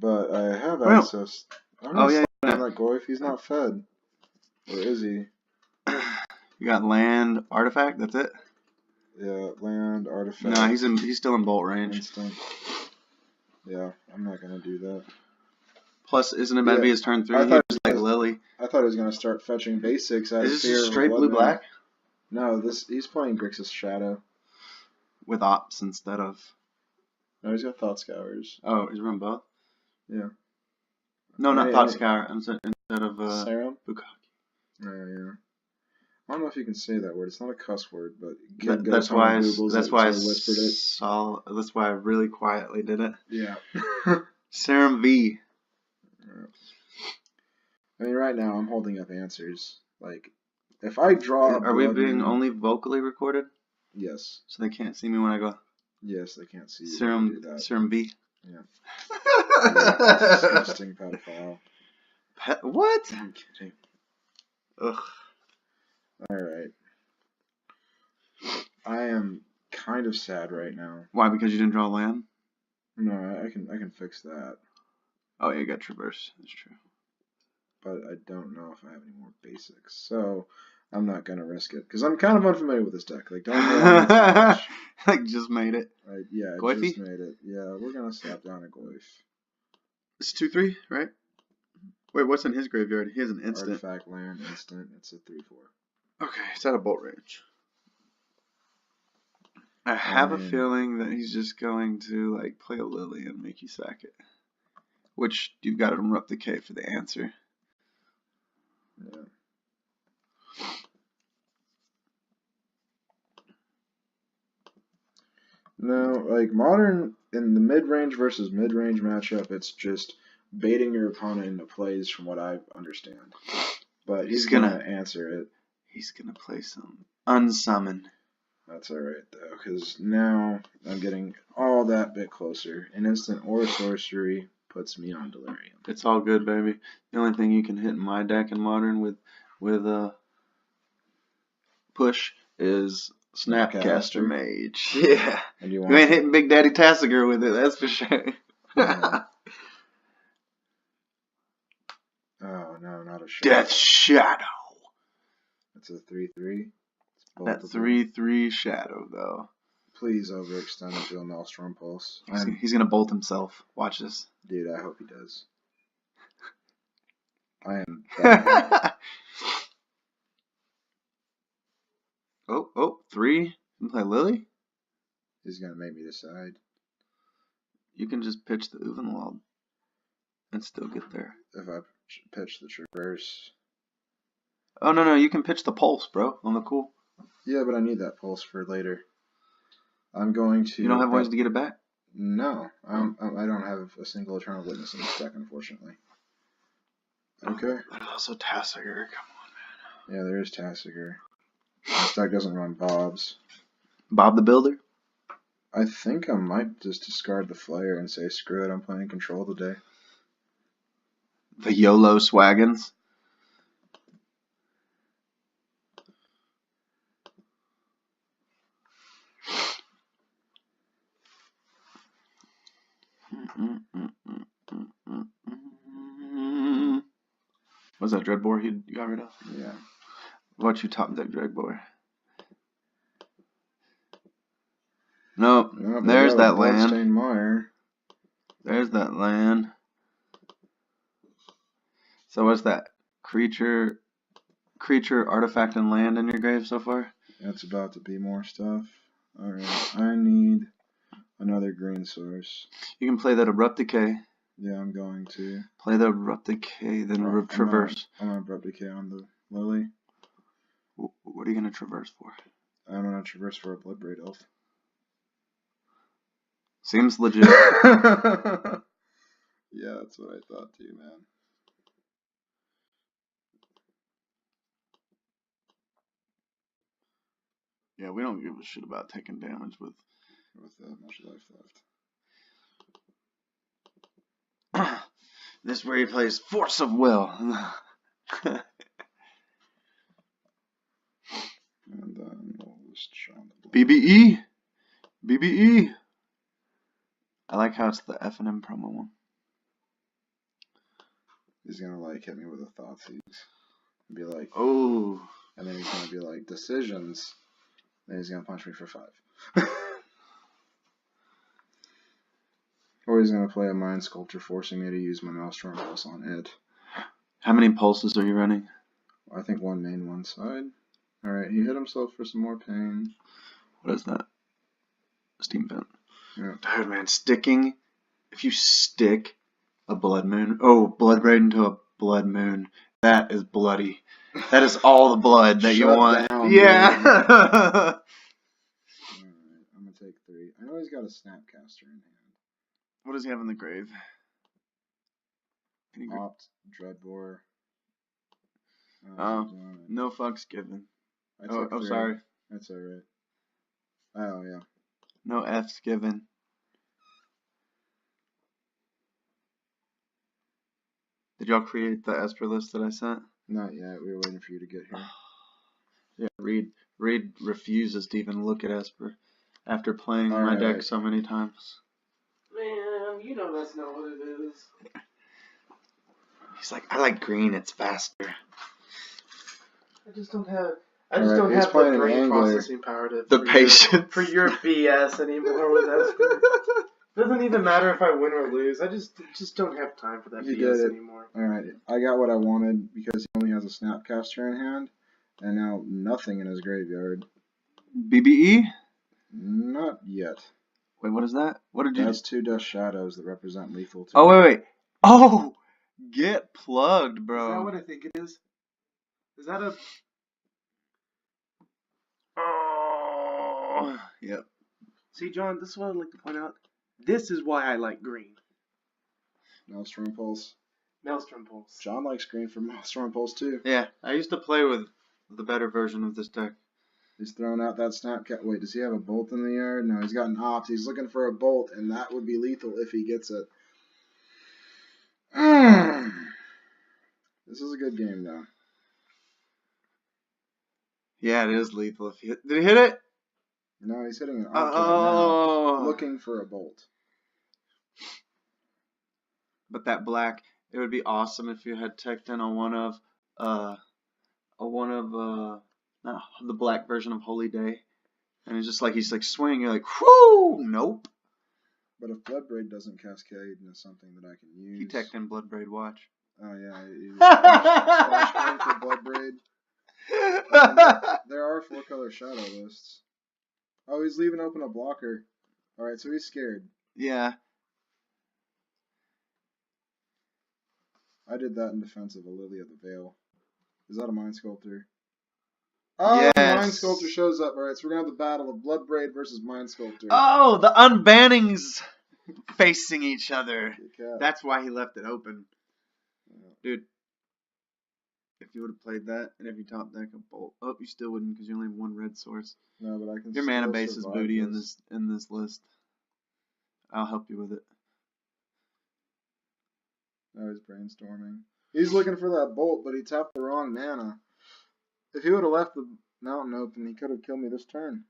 I have access. I'm not yeah. that Goyf. He's not fed. Or is he? You got land, artifact, that's it? Yeah, land, artifact. No, he's still in bolt range. Instant. Yeah, I'm not gonna do that. Plus, isn't it meant to be his turn 3? I He thought was like Lily. I thought he was gonna start fetching basics out Is of this fear just of straight Blood blue Moon. black? No, he's playing Grixis Shadow. With ops instead of. No, he's got Thought Scours. Oh, he's running both? Yeah. No, not Thought Scour. Instead of Serum? Bukkake. Yeah. I don't know if you can say that word. It's not a cuss word, but That's why I whispered it. That's why I really quietly did it. Yeah. Serum V. I mean, right now I'm holding up answers. Like, if I draw. Are we being only vocally recorded? Yes. So they can't see me when I go. Yes, they can't see you. Serum V. Yeah. Disgusting pedophile. What? I'm kidding. Ugh. Alright. I am kind of sad right now. Why? Because you didn't draw land? No, I can fix that. Oh, yeah, you got Traverse. That's true. But I don't know if I have any more basics. So, I'm not going to risk it. Because I'm kind of unfamiliar with this deck. Like, don't rely on it too much. Like, just made it. Yeah, I just made it. Yeah, we're going to slap down a Goyf. It's 2/3, right? Wait, what's in his graveyard? He has an instant. Artifact, land, instant. It's a 3/4. Okay, it's out of bolt range. I have a mean, feeling that he's just going to like play a Lily and make you sack it. Which you've got to interrupt the K for the answer. yeah. No, like modern in the mid-range versus mid-range matchup, it's just baiting your opponent into plays from what I understand. But he's gonna answer it. He's gonna play some unsummon. That's alright though, because now I'm getting all that bit closer. An instant or sorcery puts me on Delirium. It's all good, baby. The only thing you can hit in my deck in modern with push is Snapcaster Mage. Yeah. And you ain't hitting Big Daddy Tassiger with it, that's for sure. Oh no, not a shadow. Death Shadow. That's a 3/3. That 3/3 shadow though. Please overextend into a Maelstrom Pulse. He's gonna bolt himself. Watch this. Dude, I hope he does. I am. Oh, 3. You play Lily? He's gonna make me decide. You can just pitch the Uvenwald and still get there. If I pitch the Traverse. Oh no, you can pitch the Pulse, bro, on the cool. Yeah, but I need that Pulse for later. I'm going to. You don't have ways to get it back? No, I don't have a single Eternal Witness in this deck, unfortunately. Okay. There's also Tassiger. Come on, man. Yeah, there is Tassiger. This deck doesn't run Bobs. Bob the Builder? I think I might just discard the Flare and say, screw it, I'm playing Control today. The YOLO Swaggins? Was that Dreadbore you got rid of? Yeah. Watch you top deck Dreadbore. Nope. There's that land. Bloodstained Mire. There's that land. So what's that? Creature, artifact, and land in your grave so far? That's about to be more stuff. Alright, I need another green source. You can play that Abrupt Decay. Yeah, I'm going to. Play the Abrupt Decay, then Traverse. I'm going to Abrupt Decay on the Lily. What are you going to Traverse for? I'm going to Traverse for a Bloodbraid Elf. Seems legit. Yeah, that's what I thought too, man. Yeah, we don't give a shit about taking damage with that much life left. This is where he plays Force of Will. And then we'll just shine the BBE. I like how it's the F&M promo one. He's gonna like hit me with a Thoughtseize and be like, oh, and then he's gonna be like, decisions. Then he's gonna punch me for 5. Or he's gonna play a Mind Sculptor, forcing me to use my Maelstrom Pulse on it. How many pulses are you running? I think 1 main, 1 side. Alright, he hit himself for some more pain. What is that? Steam Vent. Yeah. Dude, man, sticking. If you stick a Blood Moon, Bloodbraid into a Blood Moon, that is bloody. That is all the blood that you want. Down, yeah. Alright, I'm gonna take 3. I know he's got a Snapcaster in hand. What does he have in the grave? Opt, Dreadbore. No fucks given. Oh, sorry. That's alright. Oh, yeah. No F's given. Did y'all create the Esper list that I sent? Not yet. We were waiting for you to get here. Yeah, Reed refuses to even look at Esper after playing my deck so many times. Man, you know that's not what it is. He's like, I like green, it's faster. I just don't have the brain processing power for your BS anymore with Esper. Doesn't even matter if I win or lose. I just don't have time for that BS anymore. Alright, I got what I wanted because he only has a Snapcaster in hand, and now nothing in his graveyard. BBE? Not yet. Wait, what is that? What did you? That's 2 Dust Shadows that represent lethal too. Oh, wait. Oh, get plugged, Is that bro. what I think it is? Is that a... Oh, yep. See, John, this is what I'd like to point out. This is why I like green. Maelstrom Pulse. Maelstrom Pulse. John likes green for Maelstrom Pulse too. Yeah, I used to play with the better version of this deck. He's throwing out that Snapcat. Wait, does he have a bolt in the yard? No, he's got an opt. He's looking for a bolt, and that would be lethal if he gets it. This is a good game, though. Yeah, it is lethal. If you did he hit it? No, he's hitting an opt right now, looking for a bolt. But that black, it would be awesome if you had teched in on one of not the black version of Holy Day, and it's just like he's like swinging. You're like, whoo, nope. But if Bloodbraid doesn't cascade into something that I can use, He teched in Bloodbraid. Watch. Oh yeah, he flash for Bloodbraid. There are 4-color shadow lists. Oh, he's leaving open a blocker. All right, so he's scared. Yeah. I did that in defense of a Lily of the Veil. Is that a Mind Sculptor? Oh, Yes. Mind Sculptor shows up. All right, so we're going to have the battle of Bloodbraid versus Mind Sculptor. Oh, the unbannings facing each other. Yeah. That's why he left it open. Yeah. Dude, if you would have played that, and if you top deck a bolt, oh, you still wouldn't because you only have one red source. No, but I can. Your mana still base is survive booty in this list. I'll help you with it. Oh, he's brainstorming. He's looking for that bolt, but he tapped the wrong mana. If he would have left the mountain open, he could have killed me this turn.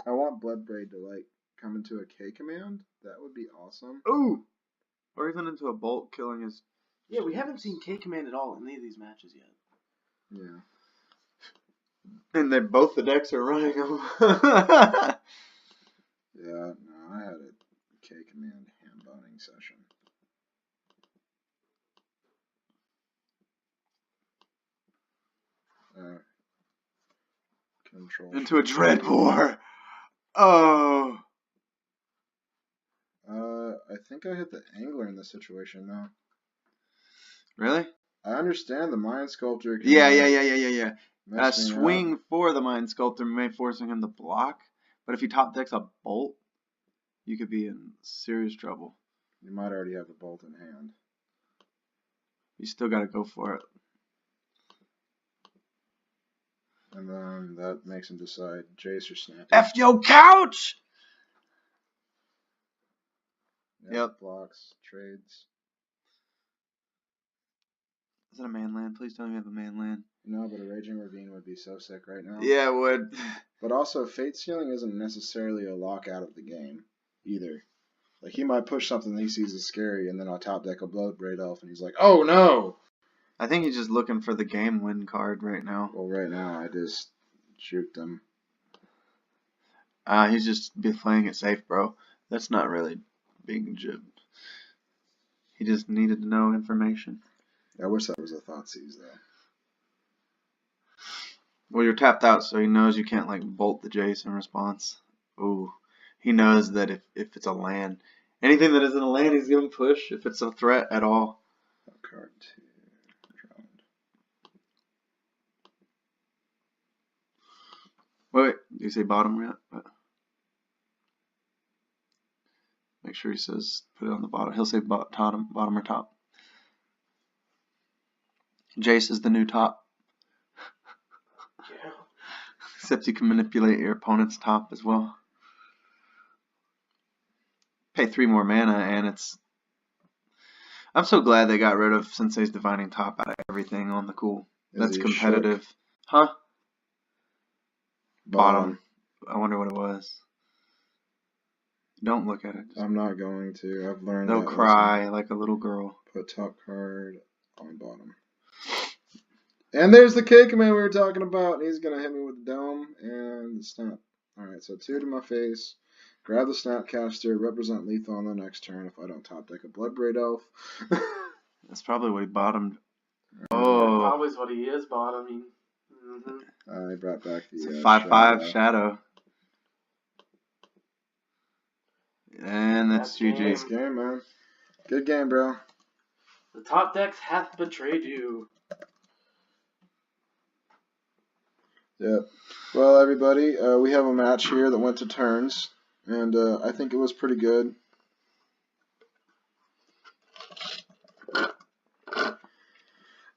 I want Bloodbraid to like come into a K command. That would be awesome. Ooh! Or even into a bolt, killing his... Yeah, we haven't seen K Command at all in any of these matches yet. Yeah. And then both the decks are running them. Yeah, no, I had a K command hand boning session. Control. Into a Dread War. Oh. I think I hit the Angler in this situation though. Really? I understand the Mind Sculptor. Can Yeah. mess me Swing up. for the Mind Sculptor may forcing him to block, but if he top decks a bolt, you could be in serious trouble. You might already have the bolt in hand. You still got to go for it. And then that makes him decide Jace or Snappy. F your couch! Yep. Blocks, trades. Is that a man land? Please tell me you have a man land. No, but a Raging Ravine would be so sick right now. Yeah, it would. But also, Fate Sealing isn't necessarily a lock out of the game either. Like, he might push something that he sees as scary, and then I'll top deck a Bloodbraid Elf, and he's like, oh no! I think he's just looking for the game win card right now. Well, right now, I just shoot them. He's just be playing it safe, bro. That's not really being jib. He just needed to know information. I wish that was a Thoughtseize, though. Well, you're tapped out, so he knows you can't, like, bolt the Jace in response. Ooh. He knows that if it's a land, anything that isn't a land, he's going to push if it's a threat at all. Card 2. Drowned. Wait, do you say bottom yet? Make sure he says put it on the bottom. He'll say bottom or top. Jace is the new top. Yeah. Except you can manipulate your opponent's top as well. Pay 3 more mana and it's... I'm so glad they got rid of Sensei's Divining Top out of everything on the cool. That's competitive. Shook? Huh? Bottom. I wonder what it was. Don't look at it. I'm not going to. I've learned They'll that cry like a little girl. Put top card on bottom. And there's the K command we were talking about. He's going to hit me with the dome and the snap. Alright, so 2 to my face. Grab the Snapcaster. Represent lethal on the next turn if I don't top deck a Bloodbraid Elf. That's probably what he bottomed. Oh. Probably what he is bottoming. Mm-hmm. I brought back the It's a 5/5 shadow. And that's GG. Nice game, man. Good game, bro. The top decks hath betrayed you. Yep. Well, everybody, we have a match here that went to turns, and I think it was pretty good.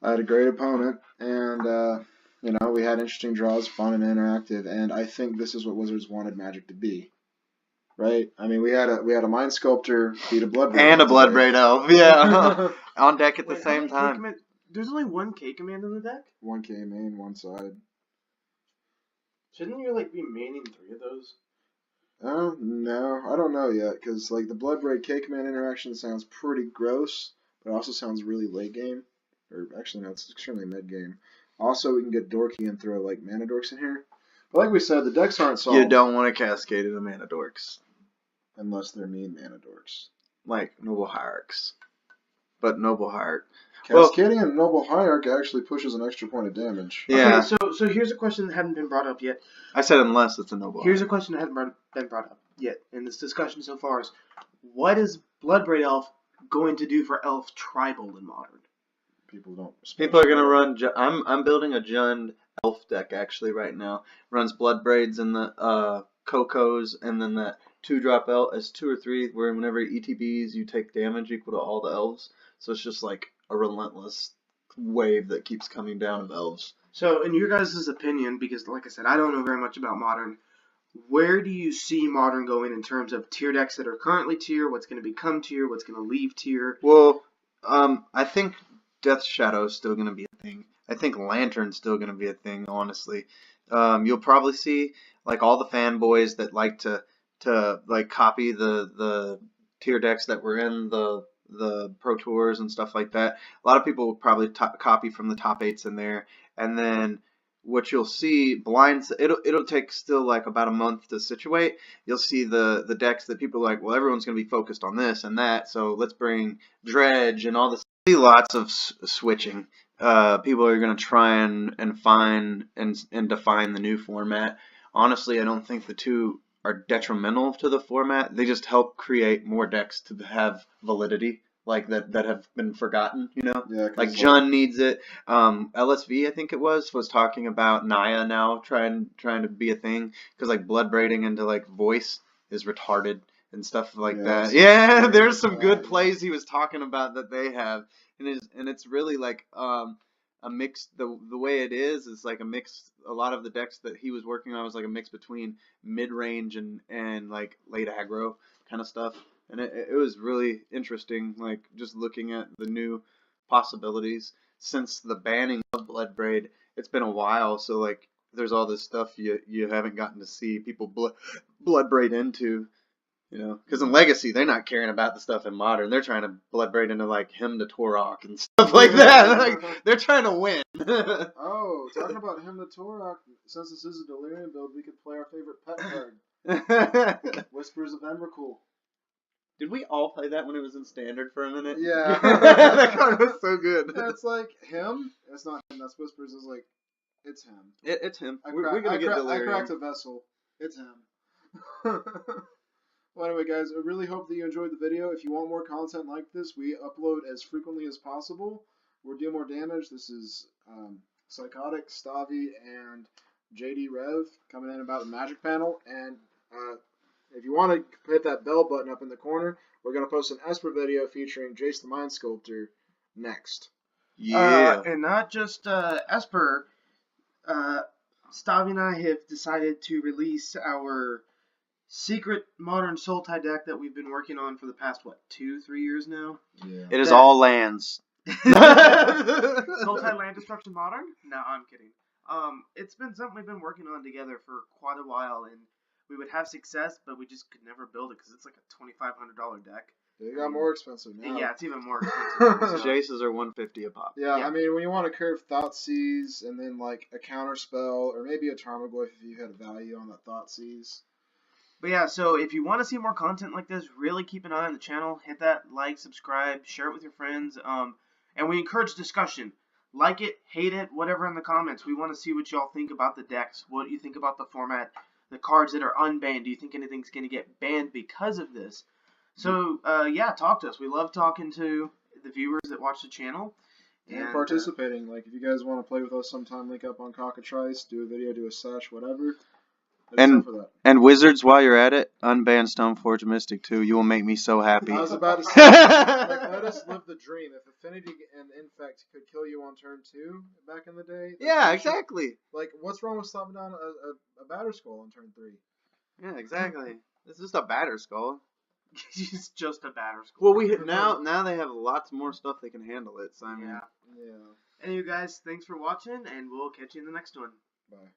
I had a great opponent, and we had interesting draws, fun and interactive, and I think this is what Wizards wanted Magic to be, right? I mean, we had a Mind Sculptor beat a Bloodbraid And a today. Bloodbraid Elf, yeah, on deck at the same time. There's only one K command in the deck? One K main, one side. Shouldn't you be maining 3 of those? Oh, no, I don't know yet, because the Bloodbraid K command interaction sounds pretty gross, but it also sounds really late game. Or actually, no, it's extremely mid game. Also, we can get Dorky and throw Mana Dorks in here. But like we said, the decks aren't solved. You don't want to cascade into Mana Dorks. Unless they're mean Mana Dorks. Like Noble Hierarchs. But Noble Hierarch. Cascading a Noble Hierarch actually pushes an extra point of damage. Yeah. Okay, so here's a question that hadn't been brought up yet. I said unless it's a Noble Here's Hierarch. a question that hasn't been brought up yet in this discussion so far is, what is Bloodbraid Elf going to do for Elf Tribal in Modern? People are gonna run. I'm building a Jund Elf deck actually right now. Runs Bloodbraids and the Cocos, and then that 2-drop elf as 2 or 3. Where whenever ETBs you take damage equal to all the elves. So it's just like a relentless wave that keeps coming down of elves. So in your guys' opinion, because like I said, I don't know very much about Modern, where do you see Modern going in terms of tier decks that are currently tier, what's going to become tier, what's going to leave tier? Well, I think Death Shadow is still going to be a thing. I think Lantern's still going to be a thing, honestly. You'll probably see all the fanboys that like to copy the tier decks that were in the Pro Tours and stuff like that. A lot of people will probably copy from the top 8s in there, and then what you'll see blinds. It'll take still about a month to situate. You'll see the decks that people are well, everyone's going to be focused on this and that, so let's bring Dredge and all this. Lots of switching. People are going to try and find and define the new format. Honestly, I don't think the two are detrimental to the format. They just help create more decks to have validity, that have been forgotten. Yeah, Jund needs it. LSV, I think it was talking about Naya now trying to be a thing, because Bloodbraiding into voice is retarded and stuff like that. Yeah, there's some good plays he was talking about that they have, and it's really a mix. The way it is a mix. A lot of the decks that he was working on was a mix between mid range and late aggro kind of stuff, and it was really interesting. Just looking at the new possibilities since the banning of Bloodbraid. It's been a while, so there's all this stuff you haven't gotten to see people Bloodbraid into. Because in Legacy, they're not caring about the stuff in Modern. They're trying to Bloodbraid into Hymn to Torok and stuff like that. They're trying to win. Oh, talking about Hymn to Torok, since this is a Delirium build, we could play our favorite pet card. Whispers of Emrakul. Did we all play that when it was in Standard for a minute? Yeah. That card was so good. Yeah, it's him. It's not him. That's Whispers. It's him. It's him. We're going to get Delirium. I cracked a vessel. It's him. Well, anyway, guys, I really hope that you enjoyed the video. If you want more content like this, we upload as frequently as possible. We're doing more damage. This is Psychotic, Stavi, and JD Rev coming in about the Magic panel. And if you want to hit that bell button up in the corner, we're going to post an Esper video featuring Jace the Mind Sculptor next. Yeah. And not just Esper. Stavi and I have decided to release our secret Modern Sultai deck that we've been working on for the past, 2-3 years now? Yeah. It is all lands. Sultai Land Destruction Modern? No, I'm kidding. It's been something we've been working on together for quite a while, and we would have success, but we just could never build it because it's a $2,500 deck. They got more expensive now. Yeah, it's even more expensive. Jaces are $150 a pop. Yeah, I mean, when you want to curve Thoughtseize and then a counter spell, or maybe a Tarmogoyf if you had a value on that Thoughtseize. But yeah, so if you want to see more content like this, really keep an eye on the channel. Hit that like, subscribe, share it with your friends. And we encourage discussion. Like it, hate it, whatever in the comments. We want to see what y'all think about the decks. What you think about the format, the cards that are unbanned. Do you think anything's going to get banned because of this? So, yeah, talk to us. We love talking to the viewers that watch the channel. And participating. Like, if you guys want to play with us sometime, link up on Cockatrice, do a video, do a sesh, whatever. And Wizards, while you're at it, unban Stoneforge Mystic too. You will make me so happy. I was about to say, like, let us live the dream. If Affinity and Infect could kill you on turn 2 back in the day. Yeah, exactly. Like, what's wrong with slapping down a Batter Skull on turn 3? Yeah, exactly. It's just a Batter Skull. It's just a Batter Skull. Well, now they have lots more stuff they can handle it. So I mean, yeah. Anyway, guys, thanks for watching, and we'll catch you in the next one. Bye.